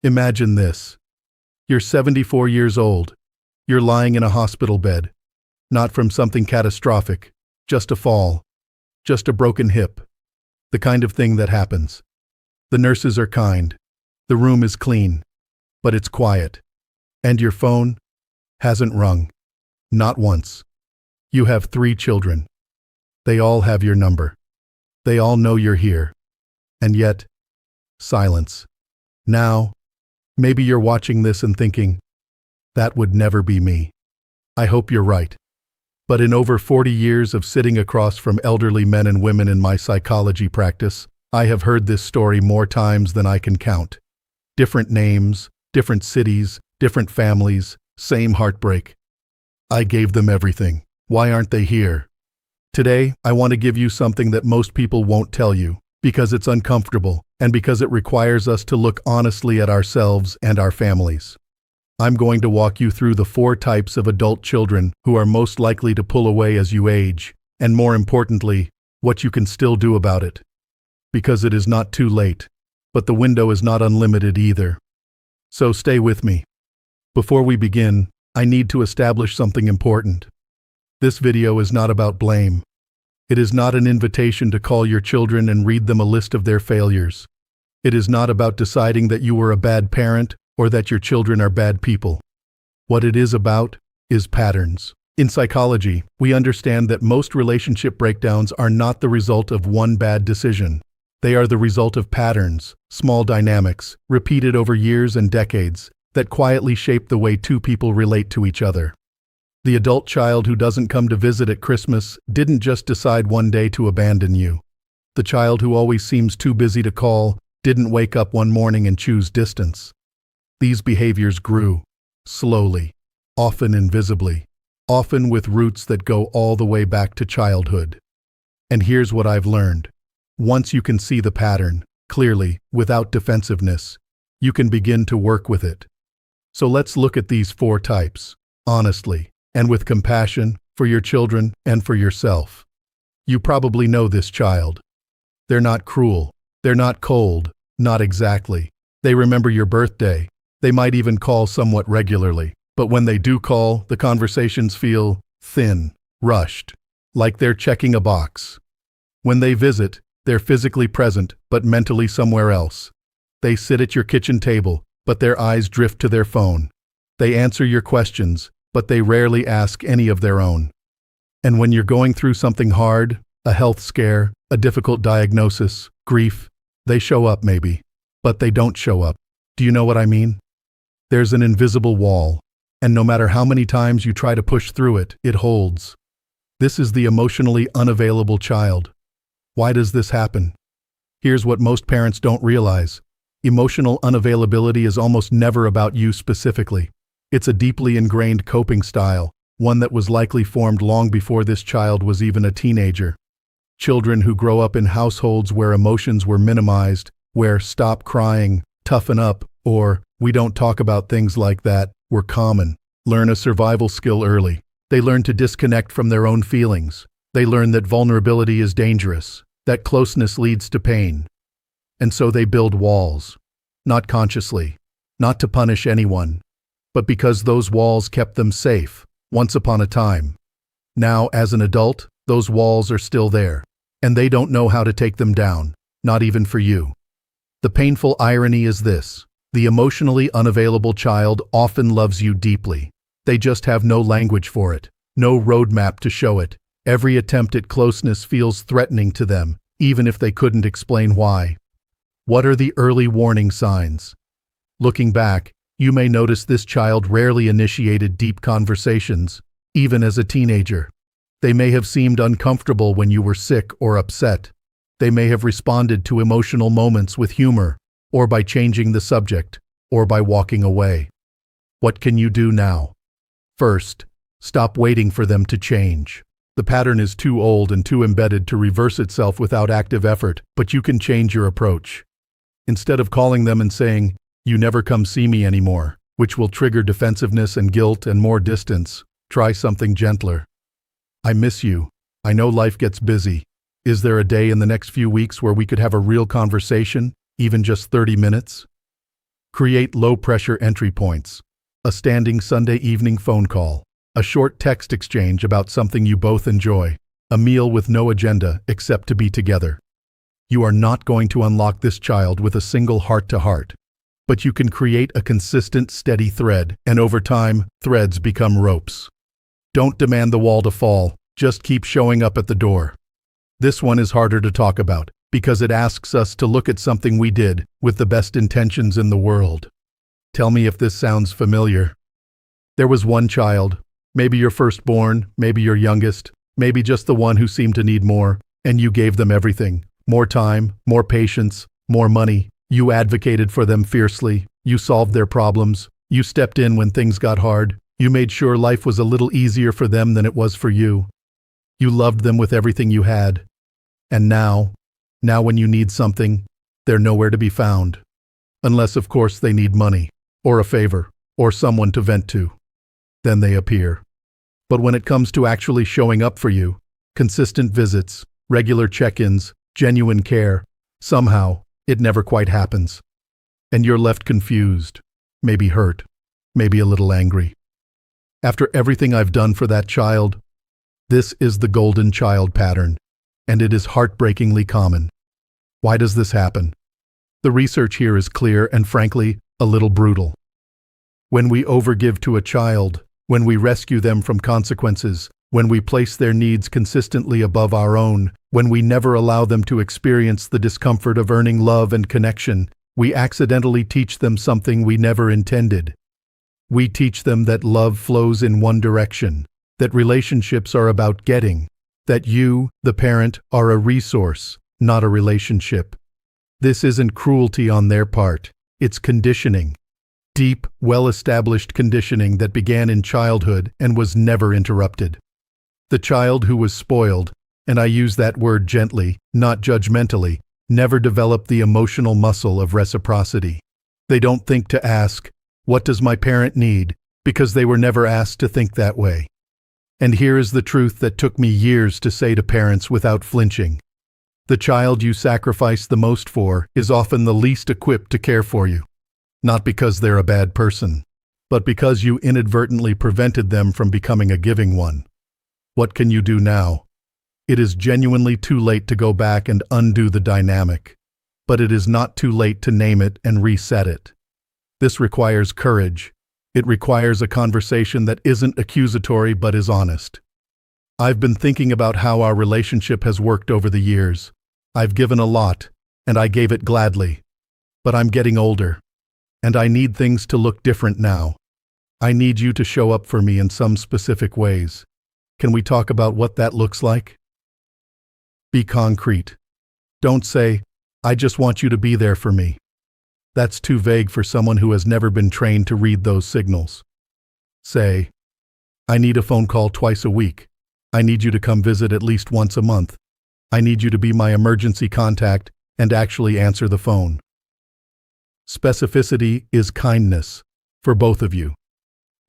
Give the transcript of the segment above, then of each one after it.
Imagine this. You're 74 years old. You're lying in a hospital bed. Not from something catastrophic, just a fall, just a broken hip. The kind of thing that happens. The nurses are kind. The room is clean. But it's quiet. And your phone hasn't rung. Not once. You have 3 children. They all have your number. They all know you're here. And yet, silence. Now, maybe you're watching this and thinking, that would never be me. I hope you're right. But in over 40 years of sitting across from elderly men and women in my psychology practice, I have heard this story more times than I can count. Different names, different cities, different families, same heartbreak. I gave them everything. Why aren't they here? Today, I want to give you something that most people won't tell you, because it's uncomfortable, and because it requires us to look honestly at ourselves and our families. I'm going to walk you through the 4 types of adult children who are most likely to pull away as you age, and more importantly, what you can still do about it. Because it is not too late, but the window is not unlimited either. So stay with me. Before we begin, I need to establish something important. This video is not about blame. It is not an invitation to call your children and read them a list of their failures. It is not about deciding that you were a bad parent or that your children are bad people. What it is about is patterns. In psychology, we understand that most relationship breakdowns are not the result of one bad decision. They are the result of patterns, small dynamics, repeated over years and decades, that quietly shape the way 2 people relate to each other. The adult child who doesn't come to visit at Christmas didn't just decide one day to abandon you. The child who always seems too busy to call didn't wake up one morning and choose distance. These behaviors grew, slowly, often invisibly, often with roots that go all the way back to childhood. And here's what I've learned. Once you can see the pattern, clearly, without defensiveness, you can begin to work with it. So let's look at these 4 types, honestly, and with compassion, for your children and for yourself. You probably know this child. They're not cruel. They're not cold. Not exactly. They remember your birthday. They might even call somewhat regularly. But when they do call, the conversations feel thin, rushed, like they're checking a box. When they visit, they're physically present, but mentally somewhere else. They sit at your kitchen table, but their eyes drift to their phone. They answer your questions, but they rarely ask any of their own. And when you're going through something hard, a health scare, a difficult diagnosis, grief, they show up maybe, but they don't show up. Do you know what I mean? There's an invisible wall, and no matter how many times you try to push through it, it holds. This is the emotionally unavailable child. Why does this happen? Here's what most parents don't realize. Emotional unavailability is almost never about you specifically. It's a deeply ingrained coping style, one that was likely formed long before this child was even a teenager. Children who grow up in households where emotions were minimized, where stop crying, toughen up, or we don't talk about things like that, were common, learn a survival skill early. They learn to disconnect from their own feelings. They learn that vulnerability is dangerous, that closeness leads to pain. And so they build walls, not consciously, not to punish anyone, but because those walls kept them safe, once upon a time. Now, as an adult, those walls are still there, and they don't know how to take them down, not even for you. The painful irony is this: the emotionally unavailable child often loves you deeply. They just have no language for it, no roadmap to show it. Every attempt at closeness feels threatening to them, even if they couldn't explain why. What are the early warning signs? Looking back, you may notice this child rarely initiated deep conversations, even as a teenager. They may have seemed uncomfortable when you were sick or upset. They may have responded to emotional moments with humor, or by changing the subject, or by walking away. What can you do now? First, stop waiting for them to change. The pattern is too old and too embedded to reverse itself without active effort, but you can change your approach. Instead of calling them and saying, "You never come see me anymore," which will trigger defensiveness and guilt and more distance, try something gentler. "I miss you. I know life gets busy. Is there a day in the next few weeks where we could have a real conversation, even just 30 minutes?" Create low-pressure entry points. A standing Sunday evening phone call. A short text exchange about something you both enjoy. A meal with no agenda except to be together. You are not going to unlock this child with a single heart-to-heart. But you can create a consistent, steady thread, and over time, threads become ropes. Don't demand the wall to fall, just keep showing up at the door. This one is harder to talk about, because it asks us to look at something we did with the best intentions in the world. Tell me if this sounds familiar. There was one child, maybe your firstborn, maybe your youngest, maybe just the one who seemed to need more, and you gave them everything. More time, more patience, more money. You advocated for them fiercely. You solved their problems. You stepped in when things got hard. You made sure life was a little easier for them than it was for you. You loved them with everything you had. And now when you need something, they're nowhere to be found. Unless, of course, they need money, or a favor, or someone to vent to. Then they appear. But when it comes to actually showing up for you, consistent visits, regular check-ins, genuine care, somehow, it never quite happens. And you're left confused, maybe hurt, maybe a little angry. After everything I've done for that child, this is the golden child pattern, and it is heartbreakingly common. Why does this happen? The research here is clear and, frankly, a little brutal. When we overgive to a child, when we rescue them from consequences, when we place their needs consistently above our own, when we never allow them to experience the discomfort of earning love and connection, we accidentally teach them something we never intended. We teach them that love flows in one direction, that relationships are about getting, that you, the parent, are a resource, not a relationship. This isn't cruelty on their part, it's conditioning. Deep, well-established conditioning that began in childhood and was never interrupted. The child who was spoiled, and I use that word gently, not judgmentally, never developed the emotional muscle of reciprocity. They don't think to ask, "What does my parent need?" because they were never asked to think that way. And here is the truth that took me years to say to parents without flinching. The child you sacrifice the most for is often the least equipped to care for you. Not because they're a bad person, but because you inadvertently prevented them from becoming a giving one. What can you do now? It is genuinely too late to go back and undo the dynamic, but it is not too late to name it and reset it. This requires courage. It requires a conversation that isn't accusatory but is honest. I've been thinking about how our relationship has worked over the years. I've given a lot, and I gave it gladly. But I'm getting older, and I need things to look different now. I need you to show up for me in some specific ways. Can we talk about what that looks like? Be concrete. Don't say, "I just want you to be there for me." That's too vague for someone who has never been trained to read those signals. Say, "I need a phone call twice a week. I need you to come visit at least once a month. I need you to be my emergency contact and actually answer the phone." Specificity is kindness for both of you.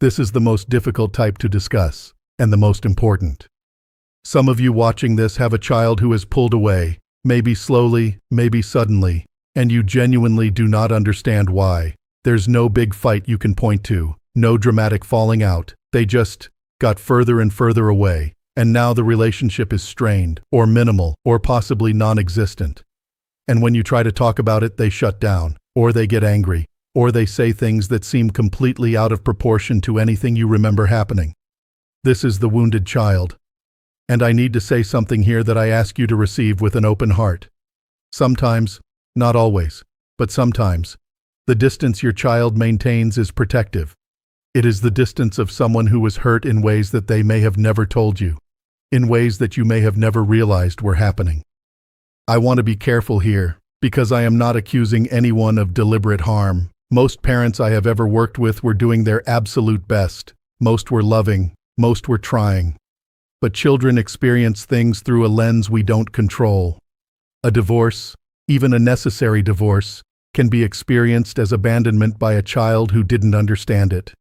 This is the most difficult type to discuss, and the most important. Some of you watching this have a child who is pulled away, maybe slowly, maybe suddenly, and you genuinely do not understand why. There's no big fight you can point to, no dramatic falling out. They just got further and further away, and now the relationship is strained, or minimal, or possibly non-existent. And when you try to talk about it, they shut down, or they get angry, or they say things that seem completely out of proportion to anything you remember happening. This is the wounded child. And I need to say something here that I ask you to receive with an open heart. Sometimes, not always, but sometimes, the distance your child maintains is protective. It is the distance of someone who was hurt in ways that they may have never told you, in ways that you may have never realized were happening. I want to be careful here, because I am not accusing anyone of deliberate harm. Most parents I have ever worked with were doing their absolute best. Most were loving, most were trying. But children experience things through a lens we don't control. A divorce, even a necessary divorce, can be experienced as abandonment by a child who didn't understand it.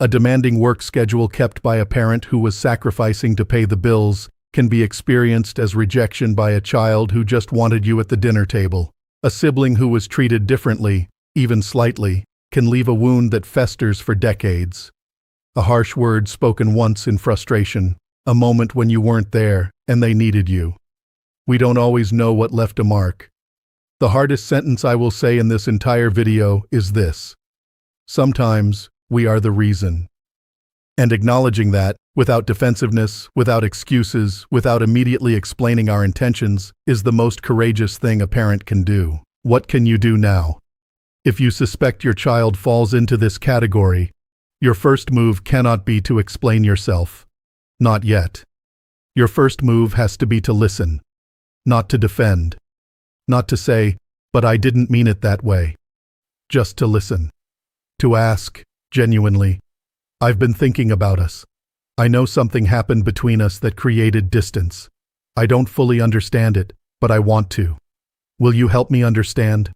A demanding work schedule kept by a parent who was sacrificing to pay the bills can be experienced as rejection by a child who just wanted you at the dinner table. A sibling who was treated differently, even slightly, can leave a wound that festers for decades. A harsh word spoken once in frustration, a moment when you weren't there and they needed you. We don't always know what left a mark. The hardest sentence I will say in this entire video is this: sometimes we are the reason. And acknowledging that, without defensiveness, without excuses, without immediately explaining our intentions, is the most courageous thing a parent can do. What can you do now? If you suspect your child falls into this category, your first move cannot be to explain yourself. Not yet. Your first move has to be to listen, not to defend, not to say, "But I didn't mean it that way." Just to listen. To ask, genuinely, "I've been thinking about us. I know something happened between us that created distance. I don't fully understand it, but I want to. Will you help me understand?"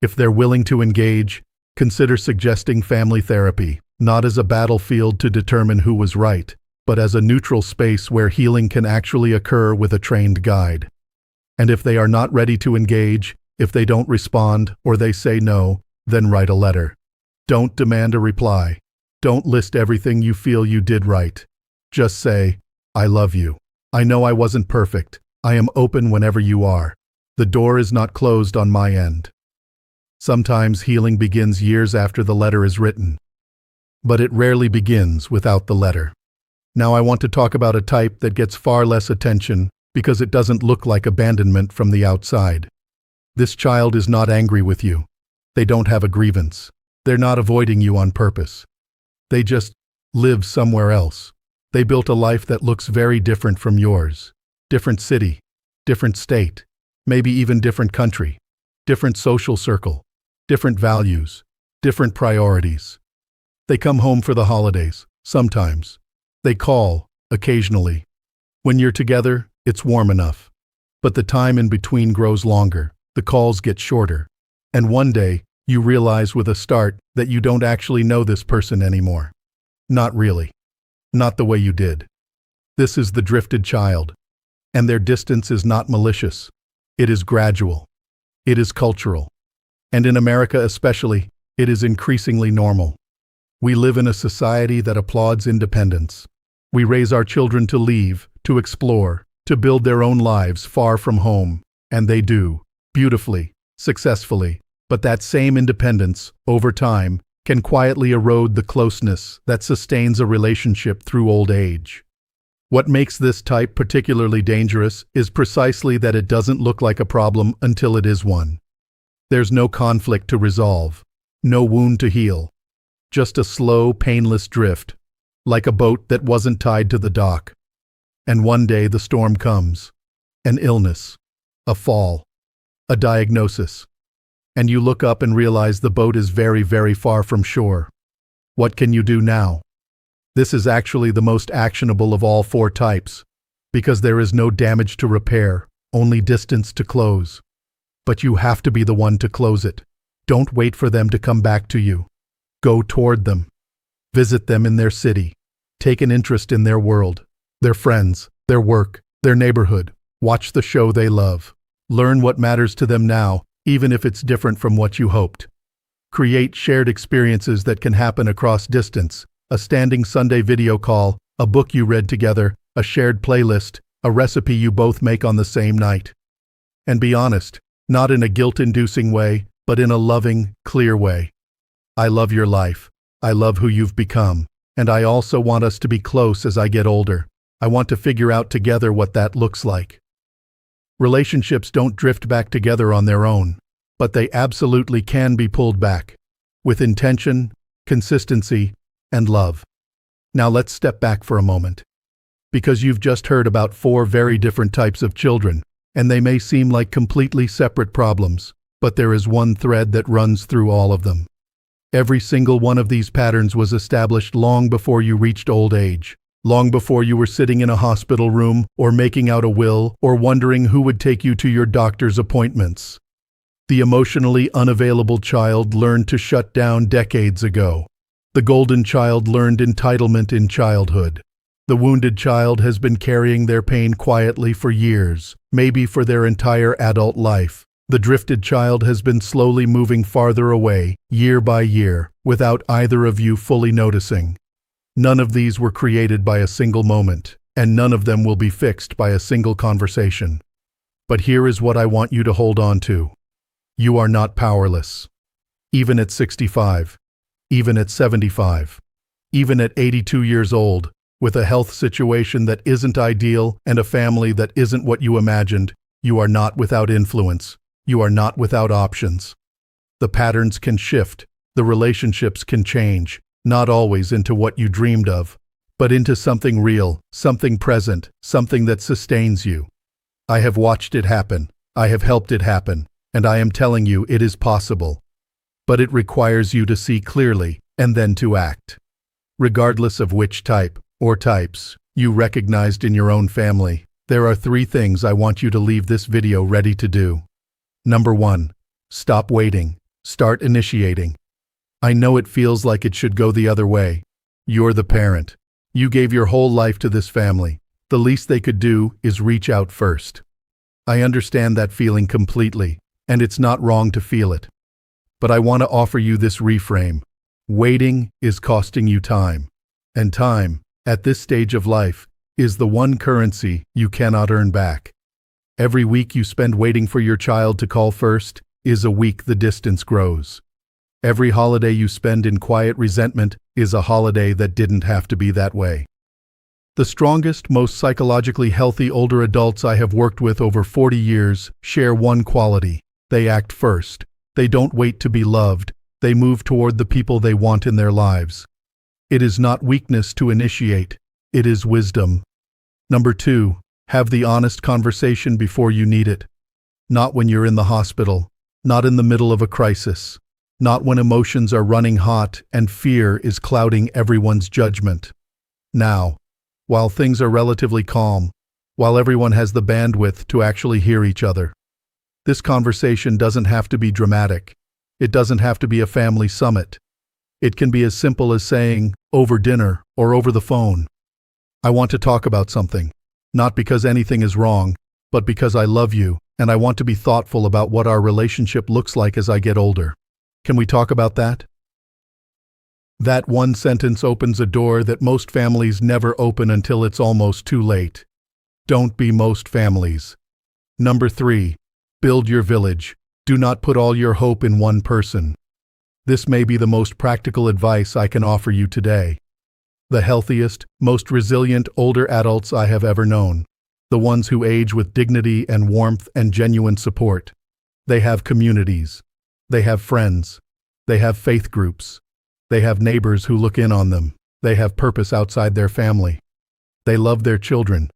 If they're willing to engage, consider suggesting family therapy, not as a battlefield to determine who was right, but as a neutral space where healing can actually occur with a trained guide. And if they are not ready to engage, if they don't respond or they say no, then write a letter. Don't demand a reply. Don't list everything you feel you did right. Just say, "I love you. I know I wasn't perfect. I am open whenever you are. The door is not closed on my end." Sometimes healing begins years after the letter is written, but it rarely begins without the letter. Now I want to talk about a type that gets far less attention because it doesn't look like abandonment from the outside. This child is not angry with you. They don't have a grievance. They're not avoiding you on purpose. They just live somewhere else. They built a life that looks very different from yours. Different city, different state, maybe even different country, different social circle, different values, different priorities. They come home for the holidays, sometimes. They call, occasionally. When you're together, it's warm enough. But the time in between grows longer, the calls get shorter. And one day, you realize with a start that you don't actually know this person anymore. Not really. Not the way you did. This is the drifted child. And their distance is not malicious. It is gradual. It is cultural. And in America especially, it is increasingly normal. We live in a society that applauds independence. We raise our children to leave, to explore, to build their own lives far from home. And they do, beautifully, successfully. But that same independence, over time, can quietly erode the closeness that sustains a relationship through old age. What makes this type particularly dangerous is precisely that it doesn't look like a problem until it is one. There's no conflict to resolve, no wound to heal, just a slow, painless drift, like a boat that wasn't tied to the dock. And one day the storm comes, an illness, a fall, a diagnosis. And you look up and realize the boat is very, very far from shore. What can you do now? This is actually the most actionable of all four types, because there is no damage to repair, only distance to close. But you have to be the one to close it. Don't wait for them to come back to you. Go toward them. Visit them in their city. Take an interest in their world, their friends, their work, their neighborhood. Watch the show they love. Learn what matters to them now, even if it's different from what you hoped. Create shared experiences that can happen across distance, a standing Sunday video call, a book you read together, a shared playlist, a recipe you both make on the same night. And be honest, not in a guilt-inducing way, but in a loving, clear way. I love your life. I love who you've become. And I also want us to be close as I get older. I want to figure out together what that looks like. Relationships don't drift back together on their own, but they absolutely can be pulled back, with intention, consistency, and love. Now let's step back for a moment. Because you've just heard about four very different types of children, and they may seem like completely separate problems, but there is one thread that runs through all of them. Every single one of these patterns was established long before you reached old age. Long before you were sitting in a hospital room, or making out a will, or wondering who would take you to your doctor's appointments. The emotionally unavailable child learned to shut down decades ago. The golden child learned entitlement in childhood. The wounded child has been carrying their pain quietly for years, maybe for their entire adult life, The drifted child has been slowly moving farther away, year by year, without either of you fully noticing. None of these were created by a single moment, and none of them will be fixed by a single conversation. But here is what I want you to hold on to. You are not powerless. Even at 65, even at 75, even at 82 years old, with a health situation that isn't ideal and a family that isn't what you imagined, you are not without influence. You are not without options. The patterns can shift, the relationships can change, not always into what you dreamed of, but into something real, something present, something that sustains you. I have watched it happen, I have helped it happen, and I am telling you it is possible. But it requires you to see clearly, and then to act. Regardless of which type, or types, you recognized in your own family, there are 3 things I want you to leave this video ready to do. Number 1. Stop waiting. Start initiating. I know it feels like it should go the other way. You're the parent. You gave your whole life to this family. The least they could do is reach out first. I understand that feeling completely, and it's not wrong to feel it. But I want to offer you this reframe. Waiting is costing you time. And time, at this stage of life, is the one currency you cannot earn back. Every week you spend waiting for your child to call first is a week the distance grows. Every holiday you spend in quiet resentment is a holiday that didn't have to be that way. The strongest, most psychologically healthy older adults I have worked with over 40 years share one quality. They act first. They don't wait to be loved. They move toward the people they want in their lives. It is not weakness to initiate. It is wisdom. Number 2. Have the honest conversation before you need it. Not when you're in the hospital, not in the middle of a crisis, not when emotions are running hot and fear is clouding everyone's judgment. Now, while things are relatively calm, while everyone has the bandwidth to actually hear each other. This conversation doesn't have to be dramatic. It doesn't have to be a family summit. It can be as simple as saying, over dinner or over the phone, I want to talk about something. Not because anything is wrong, but because I love you, and I want to be thoughtful about what our relationship looks like as I get older. Can we talk about that? That one sentence opens a door that most families never open until it's almost too late. Don't be most families. Number 3. Build your village. Do not put all your hope in one person. This may be the most practical advice I can offer you today. The healthiest, most resilient older adults I have ever known. The ones who age with dignity and warmth and genuine support. They have communities. They have friends. They have faith groups. They have neighbors who look in on them. They have purpose outside their family. They love their children,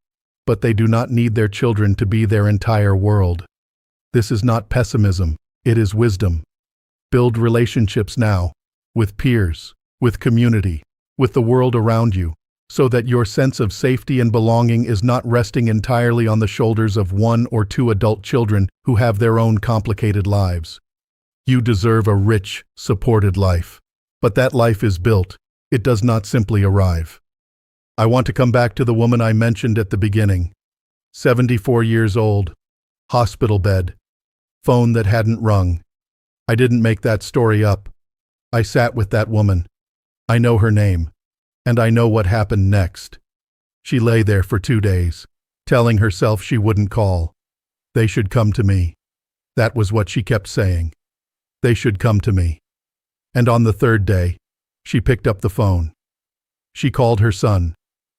but they do not need their children to be their entire world. This is not pessimism, it is wisdom. Build relationships now, with peers, with community, with the world around you, so that your sense of safety and belonging is not resting entirely on the shoulders of 1 or 2 adult children who have their own complicated lives. You deserve a rich, supported life. But that life is built. It does not simply arrive. I want to come back to the woman I mentioned at the beginning. 74 years old, hospital bed, phone that hadn't rung. I didn't make that story up. I sat with that woman. I know her name, and I know what happened next. She lay there for 2 days, telling herself she wouldn't call. They should come to me. That was what she kept saying. They should come to me. And on the 3rd day, she picked up the phone. She called her son,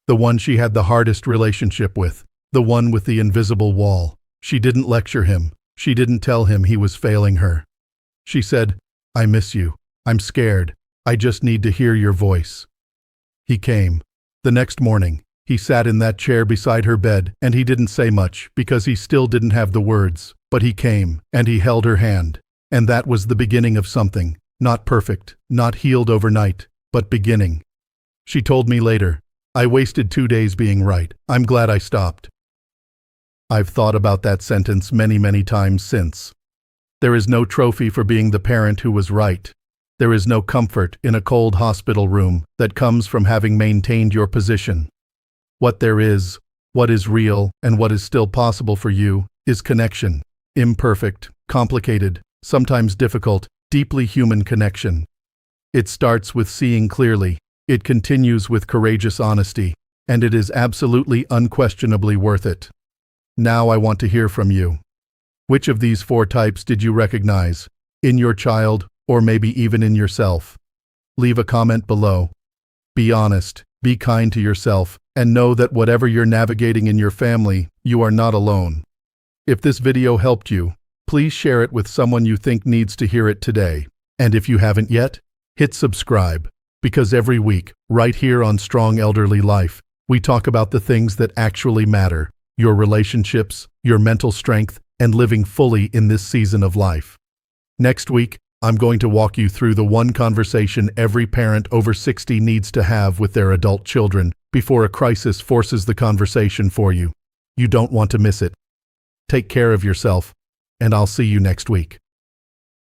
the one she had the hardest relationship with, the one with the invisible wall. She didn't lecture him. She didn't tell him he was failing her. She said, I miss you. I'm scared. I just need to hear your voice. He came. The next morning, he sat in that chair beside her bed, and he didn't say much because he still didn't have the words, but he came, and he held her hand. And that was the beginning of something, not perfect, not healed overnight, but beginning. She told me later, I wasted 2 days being right. I'm glad I stopped. I've thought about that sentence many, many times since. There is no trophy for being the parent who was right. There is no comfort in a cold hospital room that comes from having maintained your position. What there is, what is real, and what is still possible for you, is connection. Imperfect, complicated, sometimes difficult, deeply human connection. It starts with seeing clearly, it continues with courageous honesty, and it is absolutely unquestionably worth it. Now I want to hear from you. Which of these 4 types did you recognize, in your child, or maybe even in yourself? Leave a comment below. Be honest, be kind to yourself, and know that whatever you're navigating in your family, you are not alone. If this video helped you, please share it with someone you think needs to hear it today. And if you haven't yet, hit subscribe, because every week, right here on Strong Elderly Life, we talk about the things that actually matter, your relationships, your mental strength, and living fully in this season of life. Next week, I'm going to walk you through the one conversation every parent over 60 needs to have with their adult children before a crisis forces the conversation for you. You don't want to miss it. Take care of yourself, and I'll see you next week.